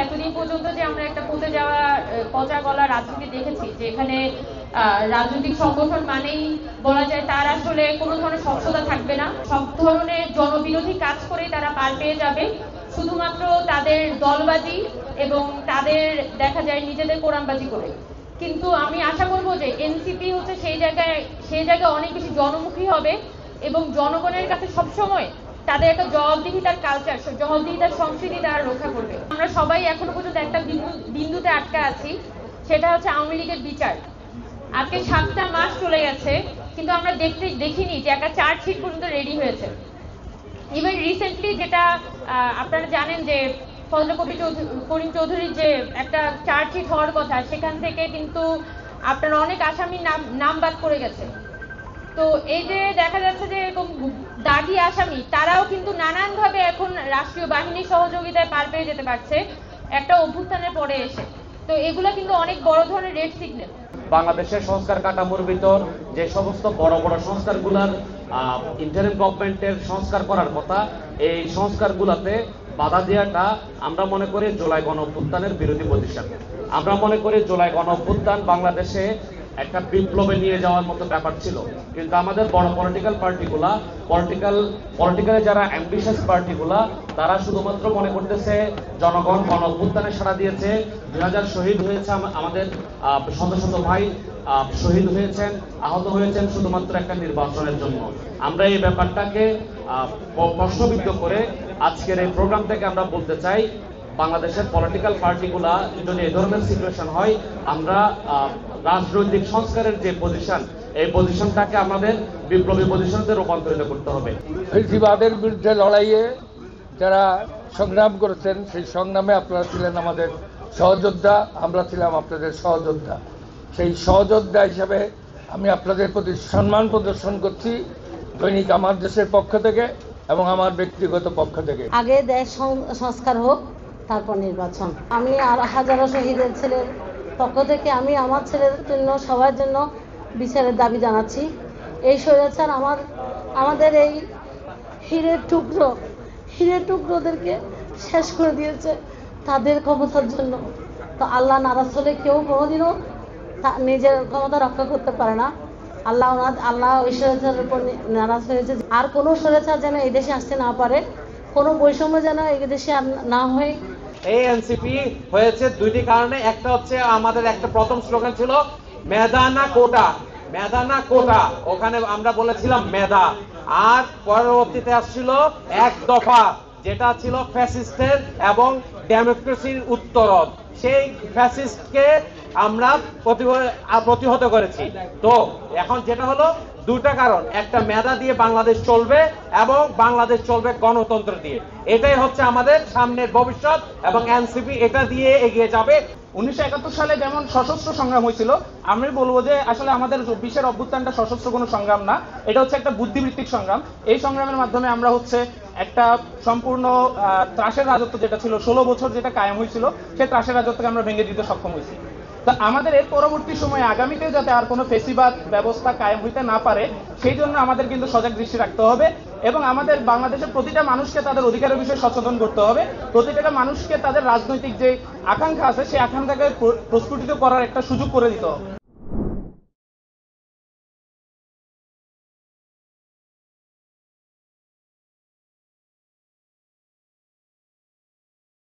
এতদিন পর্যন্ত যে আমরা একটা পচে যাওয়া পচা গলা রাজনীতি দেখেছি, যে এখানে রাজনৈতিক সংগঠন মানেই বলা যায় তার আসলে কোনো ধরনের স্বচ্ছতা থাকবে না, সব ধরনের জনবিরোধী কাজ করেই তারা পার পেয়ে যাবে, শুধুমাত্র তাদের দলবাজি এবং তাদের দেখা যায় নিজেদের কোরআনবাজি করে। কিন্তু আমি আশা করব যে এনসিপি হচ্ছে সেই জায়গায় অনেক বেশি জনমুখী হবে এবং জনগণের কাছে সবসময় তাদের একটা জবাবদিহিতার কালচার, জবাবদিহিতার সংস্কৃতি তারা রক্ষা করবে। আমরা সবাই এখনো পর্যন্ত একটা বিন্দুতে আটকা আছি, সেটা হচ্ছে আওয়ামী লীগের বিচার। আজকে 7টা মাস চলে গেছে, কিন্তু আমরা দেখিনি যে একটা চার্জশিট পর্যন্ত রেডি হয়েছে। ইভেন রিসেন্টলি যেটা আপনারা জানেন যে ফজলে করিম চৌধুরীর যে একটা চার্জশিট হওয়ার কথা, সেখান থেকে কিন্তু আপনার অনেক আসামির নাম বাদ করে গেছে। তো এই যে দেখা যাচ্ছে যে এরকম দাগি আসামি তারাও কিন্তু নানানভাবে এখন রাষ্ট্রীয় বাহিনীর সহযোগিতায় পার পেয়ে যেতে পারছে একটা অভ্যুত্থানের পরে এসে। তো এগুলো কিন্তু অনেক বড় ধরনের রেড সিগন্যাল। বাংলাদেশের সংস্কার কাঠামোর ভিতর যে সমস্ত বড় বড় সংস্কারগুলোর ইন্টারিম গভর্নমেন্টের সংস্কার করার কথা, এই সংস্কারগুলোতে বাধা দেওয়াটা আমরা মনে করি জুলাই গণ অভ্যুত্থানের বিরোধী প্রতিষ্ঠান। আমরা মনে করি জুলাই গণ অভ্যুত্থান বাংলাদেশে একটা বিপ্লবে নিয়ে যাওয়ার মতো ব্যাপার ছিল, কিন্তু আমাদের বড় পলিটিক্যাল পার্টিগুলা, পলিটিক্যালে যারা অ্যাম্বিশাস পার্টিগুলা, তারা শুধুমাত্র মনে করতেছে জনগণ গণ অভ্যুত্থানে সাড়া দিয়েছে, 2000 শহীদ হয়েছে, আমাদের শত শত ভাই শহীদ হয়েছেন, আহত হয়েছেন শুধুমাত্র একটা নির্বাচনের জন্য। আমরা এই ব্যাপারটাকে প্রশ্নবিদ্ধ করে আজকের এই প্রোগ্রাম থেকে আমরা বলতে চাই, বাংলাদেশের পলিটিক্যাল পার্টিগুলা যদি এই ধরনের সিচুয়েশন হয়, আমরা রাজনৈতিক সংস্কারের যে পজিশন, এই পজিশনটাকে আমাদের বিপ্লবী পজিশনতে রূপান্তরিত করতে হবে। ফ্যাসিবাদের বিরুদ্ধে লড়াইয়ে যারা সংগ্রাম করেছেন, সেই সংগ্রামে আপনারা ছিলেন আমাদের সহযোদ্ধা, আমরা ছিলাম আপনাদের সহযোদ্ধা। সেই সহযোদ্ধা হিসাবে আমি আপনাদের প্রতি সম্মান প্রদর্শন করছি দৈনিক আমার দেশের পক্ষ থেকে এবং আমার ব্যক্তিগত পক্ষ থেকে। আগে দেশ সংস্কার হোক, তারপর নির্বাচন। আমি আর হাজারো শহীদের ছেলের পক্ষ থেকে আমি আমার ছেলের জন্য, সবার জন্য বিচারের দাবি জানাচ্ছি। এই স্বৈরাচার আমাদের এই হীরের টুকরোদেরকে শেষ করে দিয়েছে তাদের ক্ষমতার জন্য। তো আল্লাহ নারাজ হলে কেউ কোনোদিনও নিজের ক্ষমতা রক্ষা করতে পারে না। আল্লাহ ওই স্বৈরাচারের উপর নারাজ হয়েছে। আর কোনো স্বৈরাচার যেন এই দেশে আসতে না পারে, কোনো বৈষম্য যেন এই দেশে না হয়। এই এনসিপি হয়েছে দুইটি কারণে। একটা হচ্ছে আমাদের একটা প্রথম স্লোগান ছিল মেধা না কোটা, মেধা না কোটা, ওখানে আমরা বলেছিলাম মেধা। আর পরবর্তীতে আসছিল এক দফা, যেটা ছিল ফ্যাসিস্টের এবং ডেমোক্রেসির উত্তরণ। সেই ফ্যাসিস্টকে আমরা প্রতিহত করেছি। তো এখন যেটা হলো দুটা কারণ, একটা মেধা দিয়ে বাংলাদেশ চলবে এবং বাংলাদেশ চলবে গণতন্ত্র দিয়ে। এটাই হচ্ছে আমাদের সামনের ভবিষ্যৎ এবং এনসিপি এটা দিয়ে এগিয়ে যাবে। 1971 সালে যেমন সশস্ত্র সংগ্রাম হয়েছিল, আমি বলবো যে আসলে আমাদের 20-এর অভ্যুত্থানটা সশস্ত্র কোনো সংগ্রাম না, এটা হচ্ছে একটা বুদ্ধিবৃত্তিক সংগ্রাম। এই সংগ্রামের মাধ্যমে আমরা হচ্ছে একটা সম্পূর্ণ ত্রাসের রাজত্ব যেটা ছিল 16 বছর যেটা কায়েম হয়েছিল, সেই ত্রাসের রাজত্বকে আমরা ভেঙে দিতে সক্ষম হয়েছি। তো আমাদের এর পরবর্তী সময়ে আগামীতে যাতে আর কোনো ফেসিবাদ ব্যবস্থা কায়েম হইতে না পারে, সেই জন্য আমাদের কিন্তু সজাগ দৃষ্টি রাখতে হবে এবং আমাদের বাংলাদেশের প্রতিটা মানুষকে তাদের অধিকারের বিষয়ে সচেতন করতে হবে। প্রতিটা মানুষকে তাদের রাজনৈতিক যে আকাঙ্ক্ষা আছে, সেই আকাঙ্ক্ষাকে প্রস্ফুটিত করার একটা সুযোগ করে দিতে হবে।